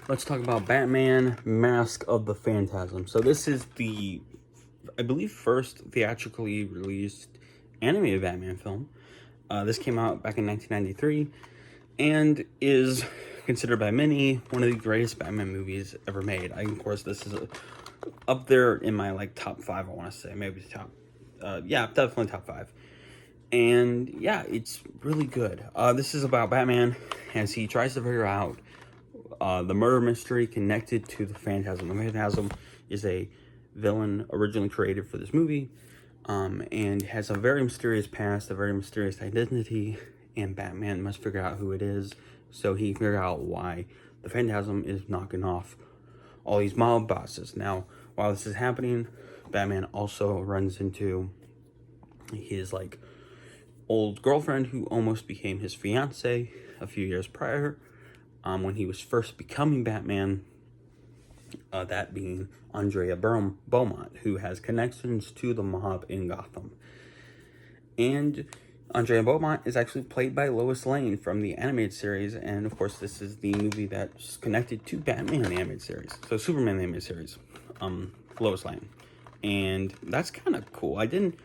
let's talk about Batman Mask of the Phantasm. So this is the, I believe, first theatrically released animated Batman film. This came out back in 1993 and is considered by many one of the greatest Batman movies ever made. Of course, this is up there in my like top five. I want to say maybe top, yeah, definitely top five. And yeah, it's really good. This is about Batman as he tries to figure out the murder mystery connected to the Phantasm. The Phantasm is a villain originally created for this movie, and has a very mysterious past, a very mysterious identity, and Batman must figure out who it is, so he can figure out why the Phantasm is knocking off all these mob bosses. Now, while this is happening, Batman also runs into his, like, old girlfriend who almost became his fiance a few years prior, when he was first becoming Batman, that being Andrea Beaumont, who has connections to the mob in Gotham. And Andrea Beaumont is actually played by Lois Lane from the animated series, and of course this is the movie that's connected to Batman the animated series. So Superman the animated series, Lois Lane. And that's kind of cool. I didn't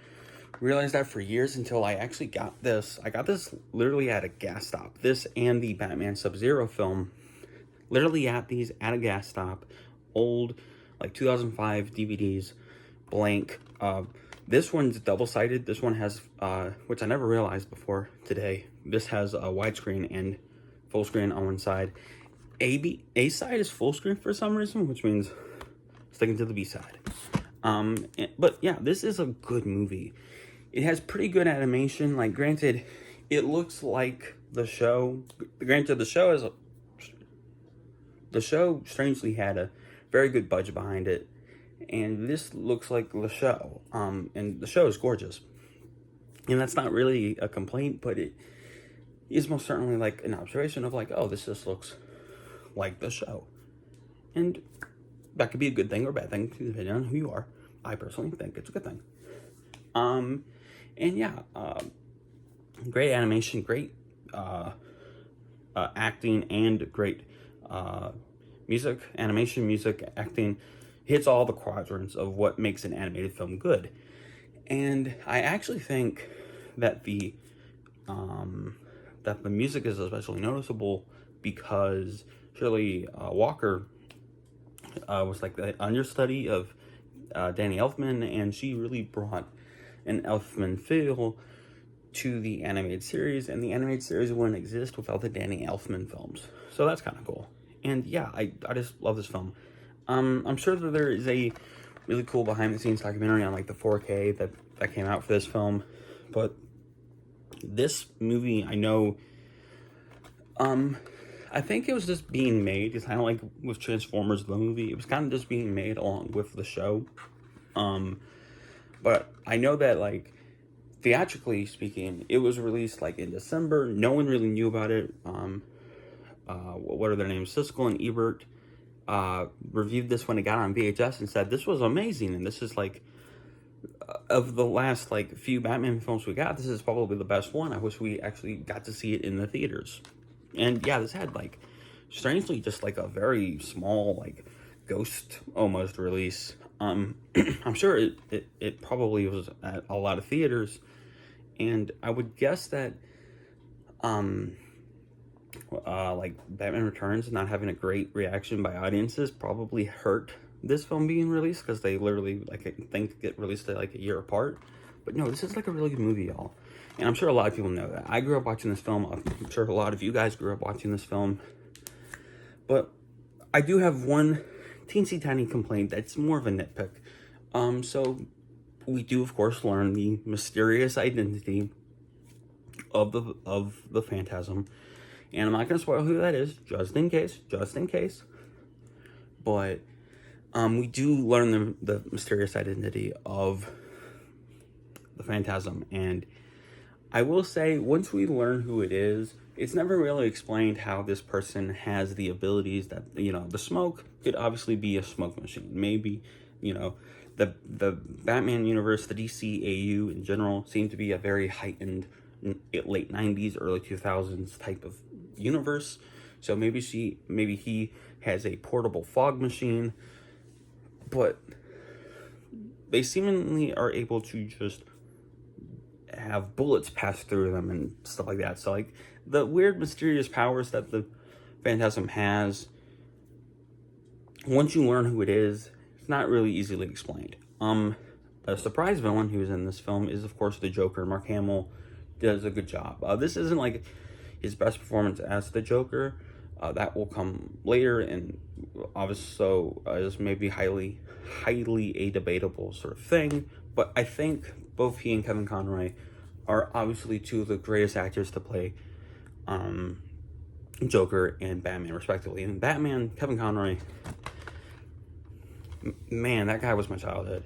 realize that for years until I actually got this. I got this literally at a gas stop. This and the Batman Sub-Zero film, literally at a gas stop. Old, like 2005 DVDs, blank. This one's double-sided. This one has, which I never realized before today, this has a widescreen and full screen on one side. A side is full screen for some reason, which means sticking to the B side. But yeah, this is a good movie. It has pretty good animation. Like, granted, it looks like the show. Granted, the show strangely had a very good budget behind it, and this looks like the show. And the show is gorgeous, and that's not really a complaint, but it is most certainly like an observation of like, oh, this just looks like the show, and that could be a good thing or a bad thing depending on who you are. I personally think it's a good thing. And yeah, great animation, great acting, and great music. Animation, music, acting hits all the quadrants of what makes an animated film good. And I actually think that the music is especially noticeable because Shirley Walker was like the understudy of Danny Elfman, and she really brought an Elfman feel to the animated series, and the animated series wouldn't exist without the Danny Elfman films. So that's kind of cool. And yeah, I just love this film. I'm sure that there is a really cool behind-the-scenes documentary on like the 4K that came out for this film, but this movie, I know, I think it was just being made. It's kind of like with Transformers the movie. It was kind of just being made along with the show. But I know that, like, theatrically speaking, it was released like in December. No one really knew about it. What are their names? Siskel and Ebert reviewed this when it got on VHS and said this was amazing, and this is like of the last like few Batman films we got, this is probably the best one. I wish we actually got to see it in the theaters. And yeah, this had like strangely just like a very small like ghost almost release. I'm sure it probably was at a lot of theaters, and I would guess that like Batman Returns not having a great reaction by audiences probably hurt this film being released, because they literally, like, I think get released at like a year apart. But no, this is like a really good movie, y'all, and I'm sure a lot of people know that. I grew up watching this film. I'm sure a lot of you guys grew up watching this film, but I do have one teensy tiny complaint that's more of a nitpick. So we do of course learn the mysterious identity of the Phantasm, and I'm not gonna spoil who that is, just in case. But we do learn the mysterious identity of the Phantasm, and I will say, once we learn who it is, it's never really explained how this person has the abilities that, you know, the smoke could obviously be a smoke machine. Maybe, you know, the Batman universe, the DCAU in general, seemed to be a very heightened late 90s, early 2000s type of universe. So maybe he has a portable fog machine, but they seemingly are able to just have bullets pass through them and stuff like that. So like the weird mysterious powers that the Phantasm has, once you learn who it is, it's not really easily explained. A surprise villain who's in this film is of course the Joker. Mark Hamill does a good job. This isn't like his best performance as the Joker. That will come later, and obviously so is maybe highly a debatable sort of thing. But I think both he and Kevin Conroy are obviously two of the greatest actors to play Joker and Batman, respectively. And Batman, Kevin Conroy, man, that guy was my childhood.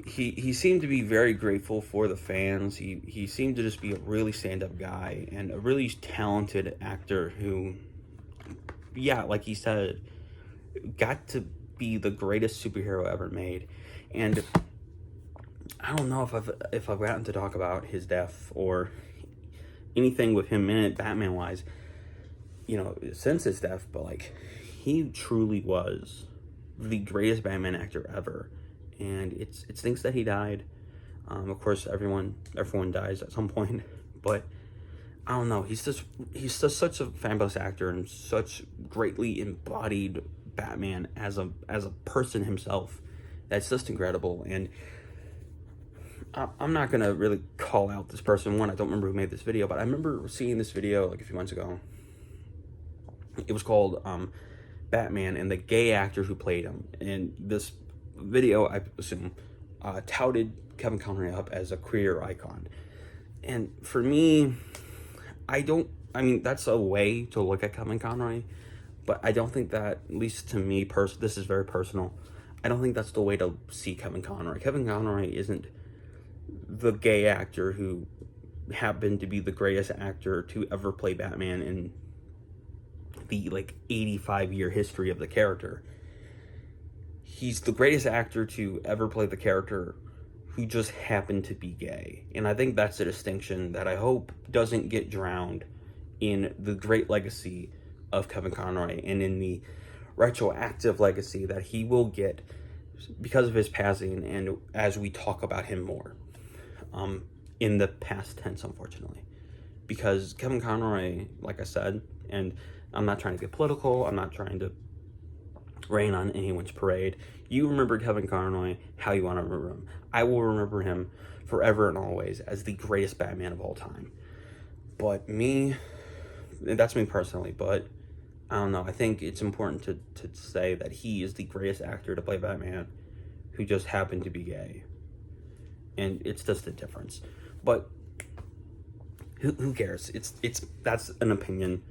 He seemed to be very grateful for the fans. He seemed to just be a really stand-up guy and a really talented actor who, yeah, like he said, got to be the greatest superhero ever made. And I don't know if I've gotten to talk about his death or anything with him in it, Batman-wise, you know, since his death, but like, he truly was the greatest Batman actor ever. And it stinks that he died. Of course, everyone dies at some point, but I don't know. He's just such a fabulous actor and such greatly embodied Batman as a person himself. That's just incredible. And I'm not gonna really call out this person. One, I don't remember who made this video, but I remember seeing this video like a few months ago. It was called Batman and the gay actor who played him. And this video, I assume, touted Kevin Conroy up as a queer icon. And for me, I mean, that's a way to look at Kevin Conroy, but I don't think that, at least to me, this is very personal, I don't think that's the way to see Kevin Conroy. Kevin Conroy isn't the gay actor who happened to be the greatest actor to ever play Batman in the, like, 85-year history of the character. He's the greatest actor to ever play the character who just happened to be gay. And I think that's a distinction that I hope doesn't get drowned in the great legacy of Kevin Conroy and in the retroactive legacy that he will get because of his passing and as we talk about him more in the past tense, unfortunately. Because Kevin Conroy, like I said, and I'm not trying to get political, I'm not trying to rain on anyone's parade. You remember Kevin Conroy how you want to remember him. I will remember him forever and always as the greatest Batman of all time. But me, that's me personally, but I don't know. I think it's important to say that he is the greatest actor to play Batman who just happened to be gay. And it's just a difference. But who cares? That's an opinion.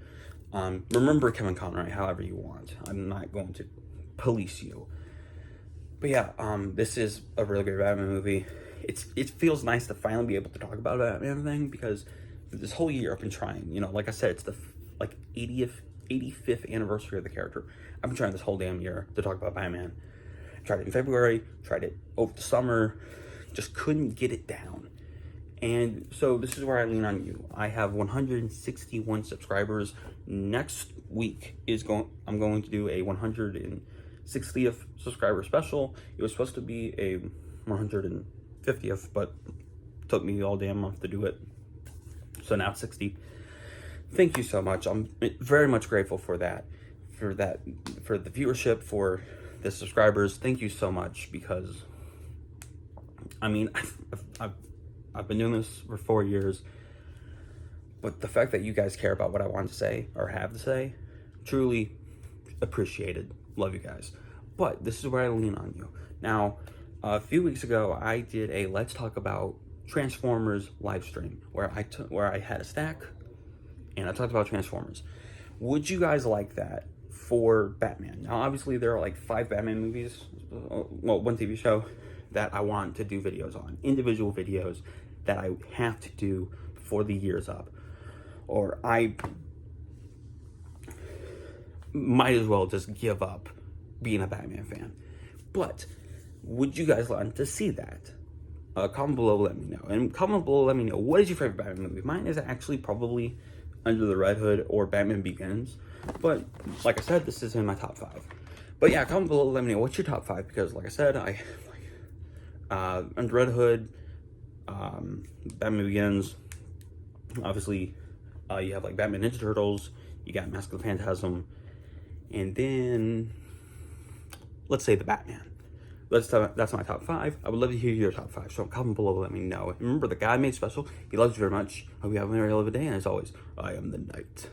Remember Kevin Conroy however you want. I'm not going to police you. But yeah, this is a really great Batman movie. It feels nice to finally be able to talk about a Batman thing, because this whole year I've been trying, you know, like I said, it's the 85th anniversary of the character. I've been trying this whole damn year to talk about Batman. Tried it in February, tried it over the summer, just couldn't get it down. And so this is where I lean on you. I have 161 subscribers. Next week I'm going to do a 160th subscriber special. It was supposed to be a 150th, but it took me all damn month to do it. So now it's 60. Thank you so much. I'm very much grateful for that, for the viewership, for the subscribers. Thank you so much, because I mean, I've been doing this for 4 years, but the fact that you guys care about what I want to say or have to say, truly appreciated. Love you guys. But this is where I lean on you. Now, a few weeks ago, I did a Let's Talk About Transformers live stream where I had a stack and I talked about Transformers. Would you guys like that for Batman? Now, obviously, there are like 5 Batman movies, well, 1 TV show that I want to do videos on, individual videos that I have to do before the year's up, or I might as well just give up being a Batman fan. But would you guys want to see that? Comment below, let me know. And comment below, let me know, what is your favorite Batman movie? Mine is actually probably Under the Red Hood or Batman Begins. But like I said, this is in my top 5. But yeah, comment below, let me know what's your top 5, because like I said, under Red Hood, Batman Begins, obviously, you have like Batman Ninja Turtles, you got Mask of the Phantasm, and then let's say the Batman. That's my top 5. I would love to hear your top 5. So comment below, let me know. And remember, the guy made special. He loves you very much. Hope you have a very lovely day. And as always, I am the Knight.